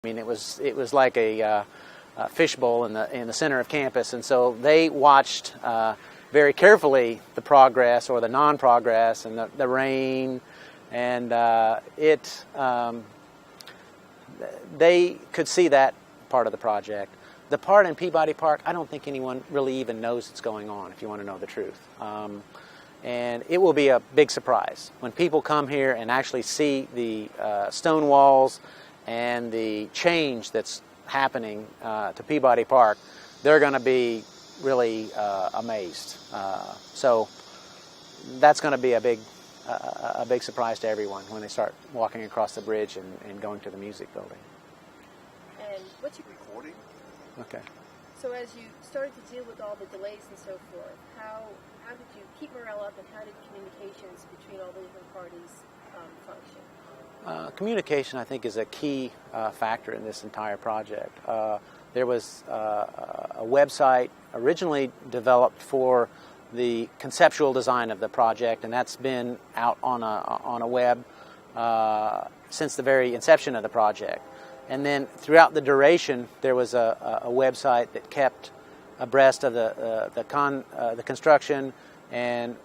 I mean, it was like a fishbowl in the center of campus, and so they watched very carefully the progress or the non-progress and the rain, and they could see that part of the project. The part in Peabody Park, I don't think anyone really even knows it's going on, if you want to know the truth. And it will be a big surprise when people come here and actually see the stone walls and the change that's happening to Peabody Park. They're going to be really amazed. So that's going to be a big surprise to everyone when they start walking across the bridge and going to the music building. And what's your recording? Okay. So as you started to deal with all the delays and so forth, how did you keep morale up, and how did communications between all the different parties function? Communication, I think, is a key factor in this entire project. There was a website originally developed for the conceptual design of the project, and that's been out on a web since the very inception of the project. And then throughout the duration, there was a website that kept abreast of the construction and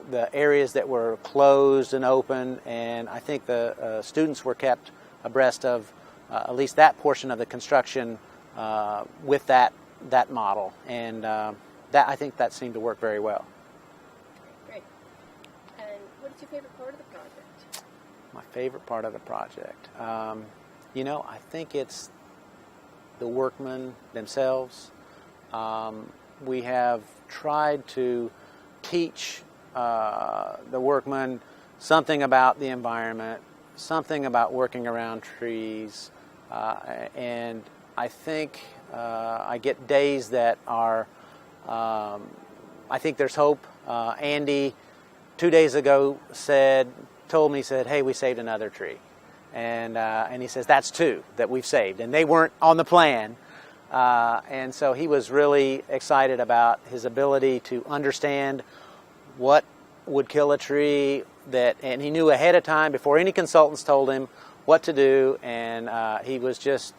the areas that were closed and open, and I think the students were kept abreast of at least that portion of the construction with that model, and I think that seemed to work very well. Great. And what is your favorite part of the project? My favorite part of the project? I think it's the workmen themselves. We have tried to teach the workmen something about the environment, something about working around trees, and I think I get days that are, I think there's hope. Andy, 2 days ago, told me, hey, we saved another tree. And he says, that's 2 that we've saved, and they weren't on the plan. And so he was really excited about his ability to understand what would kill a tree, and he knew ahead of time before any consultants told him what to do, and he was just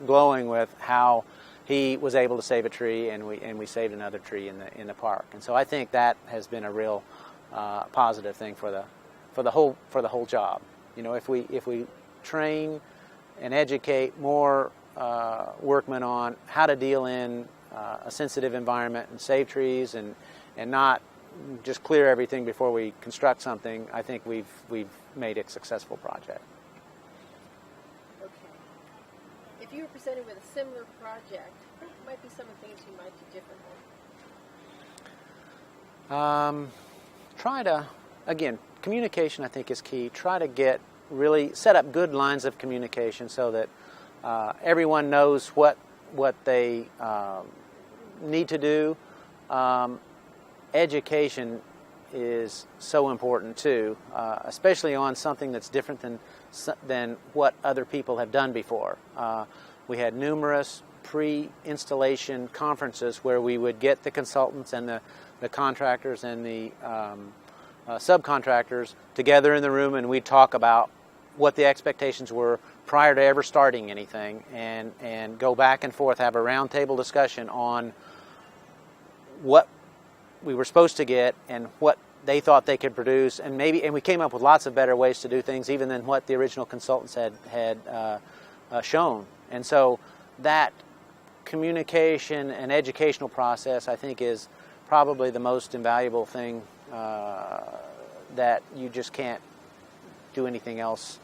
glowing with how he was able to save a tree, and we saved another tree in the park. And so I think that has been a real positive thing for the whole job. If we train and educate more workmen on how to deal in a sensitive environment and save trees and not just clear everything before we construct something, I think we've made a successful project. Okay. If you were presented with a similar project, what might be some of the things you might do differently? Again, communication I think is key. Try to set up good lines of communication so that everyone knows what they need to do. Education is so important too, especially on something that's different than what other people have done before. We had numerous pre-installation conferences where we would get the consultants and the contractors and the subcontractors together in the room, and we'd talk about what the expectations were prior to ever starting anything, and go back and forth, have a roundtable discussion on what we were supposed to get and what they thought they could produce, and we came up with lots of better ways to do things even than what the original consultants had shown. And so that communication and educational process, I think, is probably the most invaluable thing that you just can't do anything else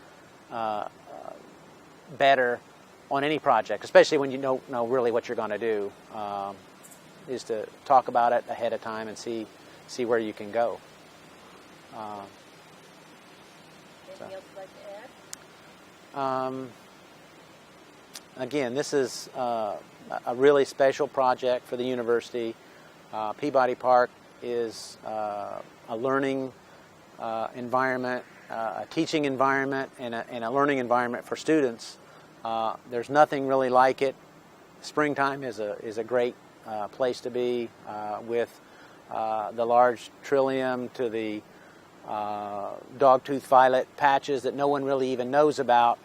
better on any project, especially when you don't know really what you're going to do, is to talk about it ahead of time and see where you can go. Anything else you'd like to add? Again, this is a really special project for the university. Peabody Park is a learning environment, a teaching environment, and a learning environment for students. There's nothing really like it. Springtime is a great place to be, with the large trillium to the dogtooth violet patches that no one really even knows about.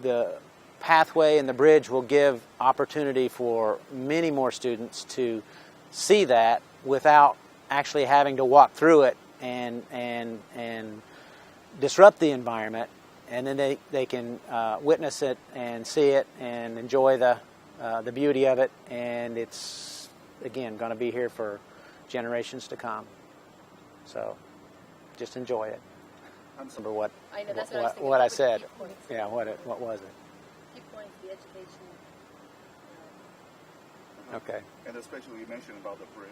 the pathway and the bridge will give opportunity for many more students to see that without actually having to walk through it and disrupt the environment, and then they can witness it and see it and enjoy the beauty of it, and it's again going to be here for generations to come. So just enjoy it. Remember what I know, that's what I was thinking what I about the said. key points. Yeah, what was it? Key points, the education. Okay. And especially you mentioned about the bridge,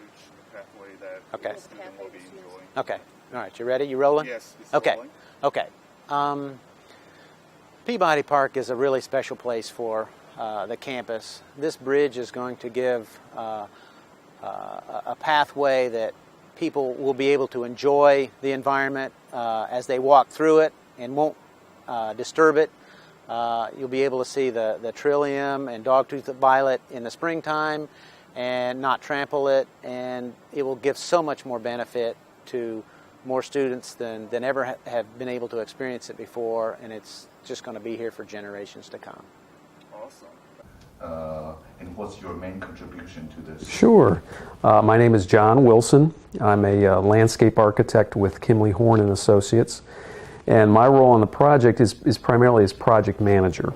the pathway that Okay. the student will be enjoying. Okay. All right. You ready? You rolling? Yes. It's Okay. rolling. Okay. Peabody Park is a really special place for the campus. This bridge is going to give a pathway that people will be able to enjoy the environment as they walk through it and won't disturb it. You'll be able to see the trillium and dogtooth violet in the springtime and not trample it, and it will give so much more benefit to more students than ever have been able to experience it before, and it's just going to be here for generations to come. Awesome. And what's your main contribution to this? Sure. My name is John Wilson. I'm a landscape architect with Kimley Horn and Associates, and my role on the project is primarily as project manager.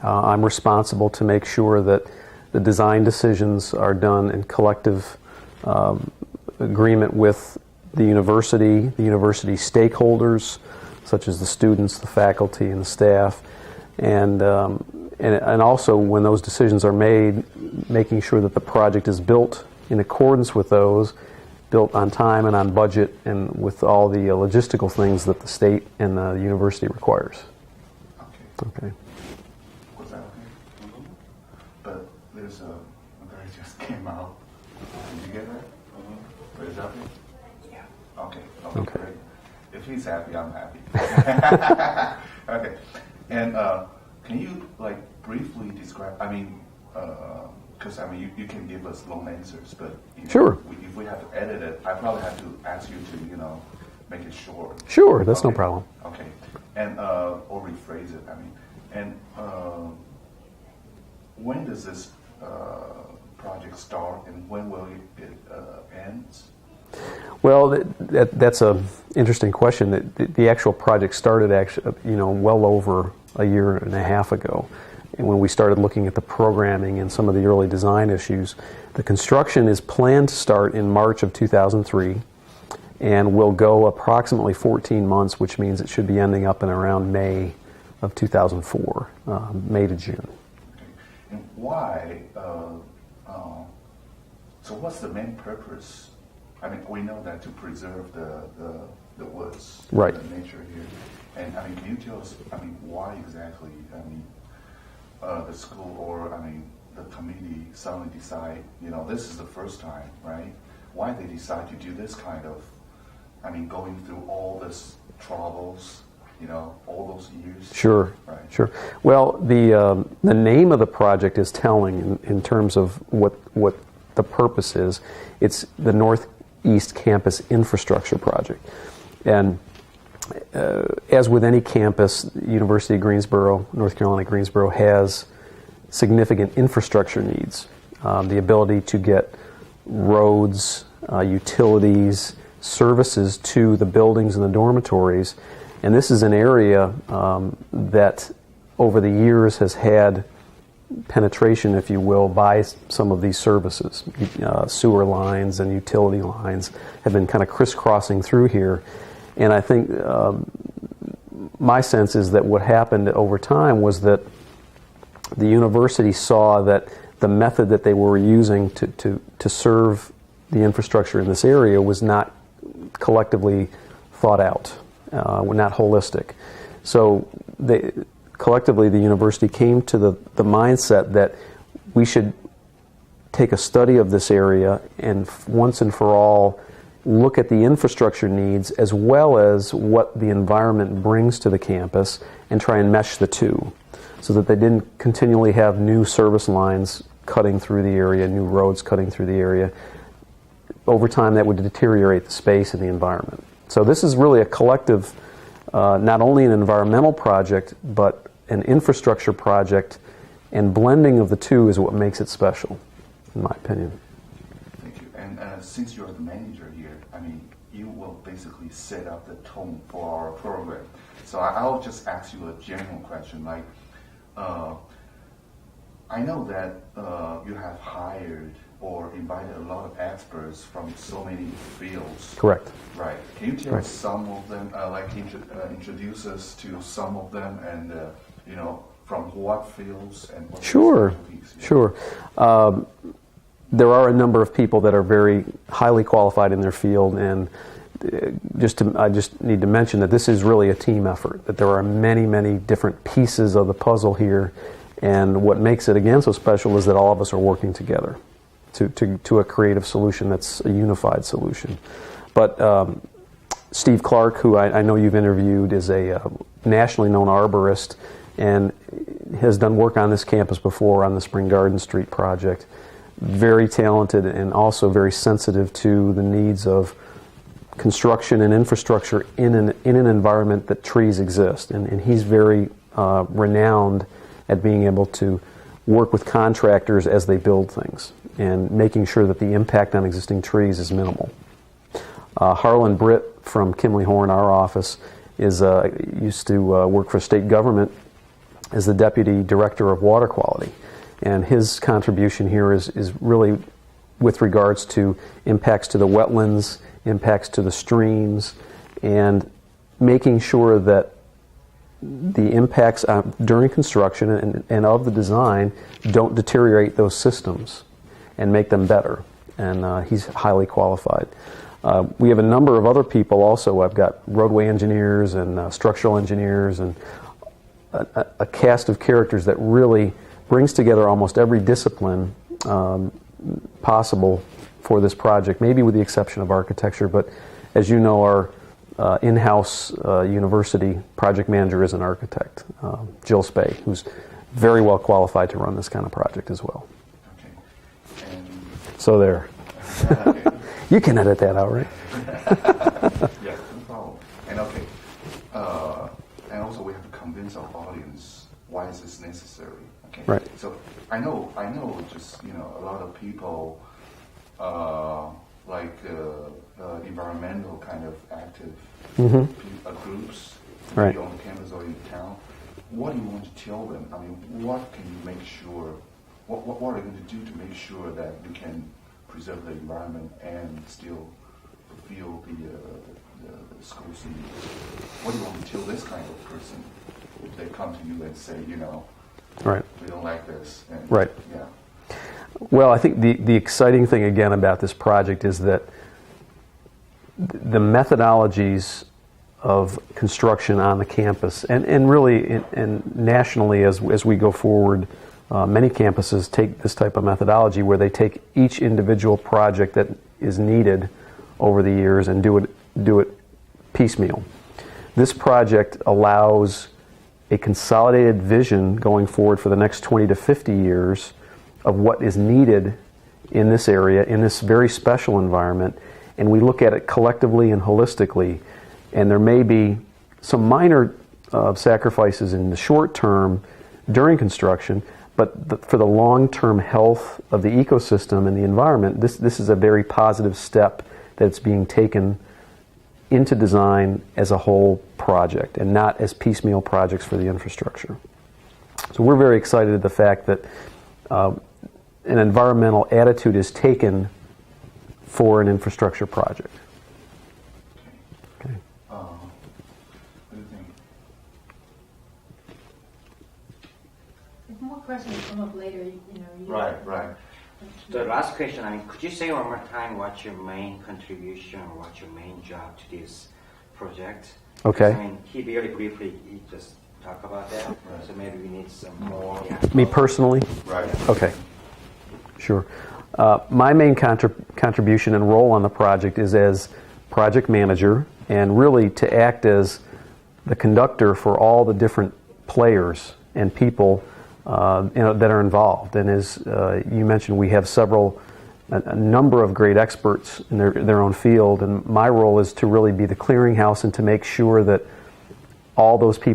I'm responsible to make sure that the design decisions are done in collective agreement with the university stakeholders, such as the students, the faculty, and the staff, and also when those decisions are made, making sure that the project is built in accordance with those, built on time and on budget, and with all the logistical things that the state and the university requires. Okay. Was that okay? Mm-hmm. But there's a guy just came out. Did you get that? Mm-hmm. Is that okay? Yeah. Okay. Great. If he's happy, I'm happy. Okay. And can you briefly describe? I mean, because you can give us long answers, but Sure. If we have to edit it, I probably have to ask you to make it short. Sure, that's no problem. Okay. And or rephrase it. I mean, and when does this project start, and when will it end? Well, that's an interesting question. The actual project started well over a year and a half ago. And when we started looking at the programming and some of the early design issues, the construction is planned to start in March of 2003 and will go approximately 14 months, which means it should be ending up in around May of 2004, May to June. Okay. And why? So what's the main purpose? I mean, we know that to preserve the woods, right, the nature here. And I mean, can you tell us? I mean, why exactly? I mean, the school or the committee suddenly decide, this is the first time, right? Why they decide to do this kind of, going through all this troubles, all those years. Sure, right. Sure. Well, the name of the project is telling in terms of what the purpose is. It's the Northeast Campus Infrastructure Project, and as with any campus, University of Greensboro, North Carolina Greensboro, has significant infrastructure needs. The ability to get roads, utilities, services to the buildings and the dormitories. And this is an area that over the years has had penetration, if you will, by some of these services. Sewer lines and utility lines have been kind of crisscrossing through here. And I think my sense is that what happened over time was that the university saw that the method that they were using to serve the infrastructure in this area was not collectively thought out, not holistic. So collectively the university came to the mindset that we should take a study of this area and once and for all look at the infrastructure needs as well as what the environment brings to the campus and try and mesh the two so that they didn't continually have new service lines cutting through the area, new roads cutting through the area. Over time that would deteriorate the space and the environment. So this is really a collective, not only an environmental project, but an infrastructure project, and blending of the two is what makes it special, in my opinion. Thank you. And since you're the manager here, I mean, you will basically set up the tone for our program. So I'll just ask you a general question. Like, I know that you have hired or invited a lot of experts from so many fields. Correct. Right. Can you tell us some of them, introduce us to some of them, and from what fields and what Sure, specialties? Yeah. sure. There are a number of people that are very highly qualified in their field, and I just need to mention that this is really a team effort, that there are many, many different pieces of the puzzle here, and what makes it again so special is that all of us are working together to a creative solution that's a unified solution. But Steve Clark, who I know you've interviewed, is a nationally known arborist and has done work on this campus before on the Spring Garden Street project. Very talented and also very sensitive to the needs of construction and infrastructure in an environment that trees exist. And he's very renowned at being able to work with contractors as they build things and making sure that the impact on existing trees is minimal. Harlan Britt from Kimley Horn, our office, used to work for state government as the Deputy Director of Water Quality. And his contribution here is really with regards to impacts to the wetlands, impacts to the streams, and making sure that the impacts during construction and of the design don't deteriorate those systems and make them better. And he's highly qualified. We have a number of other people also. I've got roadway engineers and structural engineers and a cast of characters that really brings together almost every discipline possible for this project, maybe with the exception of architecture. But as you know, our in-house university project manager is an architect, Jill Spay, who's very well qualified to run this kind of project as well. Okay. And So there. okay. You can edit that out, right? Yeah, no problem. And okay, and also we have to convince our audience why is this necessary. Okay. Right. So I know, just a lot of people like environmental kind of active groups, Right. maybe on the campus or in town. What do you want to tell them? I mean, what can you make sure? What are you going to do to make sure that you can preserve the environment and still fulfill the school's needs? What do you want to tell this kind of person if they come to you and say, Right. we don't like this? And, Right. Yeah. Well, I think the exciting thing again about this project is that the methodologies of construction on the campus and really and nationally as we go forward, many campuses take this type of methodology where they take each individual project that is needed over the years and do it piecemeal. This project allows a consolidated vision going forward for the next 20 to 50 years of what is needed in this area, in this very special environment, and we look at it collectively and holistically. And there may be some minor sacrifices in the short term during construction, but for the long-term health of the ecosystem and the environment, this is a very positive step that's being taken into design as a whole project and not as piecemeal projects for the infrastructure. So we're very excited at the fact that an environmental attitude is taken for an infrastructure project. Okay. What do you think? If more questions come up later, Right. The last question, could you say one more time what's your main contribution or what's your main job to this project? Okay. He very briefly he just talked about that, Right. so maybe we need some more. Me personally? Right. Okay, sure. My main contribution and role on the project is as project manager and really to act as the conductor for all the different players and people that are involved. And as you mentioned, we have a number of great experts in their own field, and my role is to really be the clearinghouse and to make sure that all those people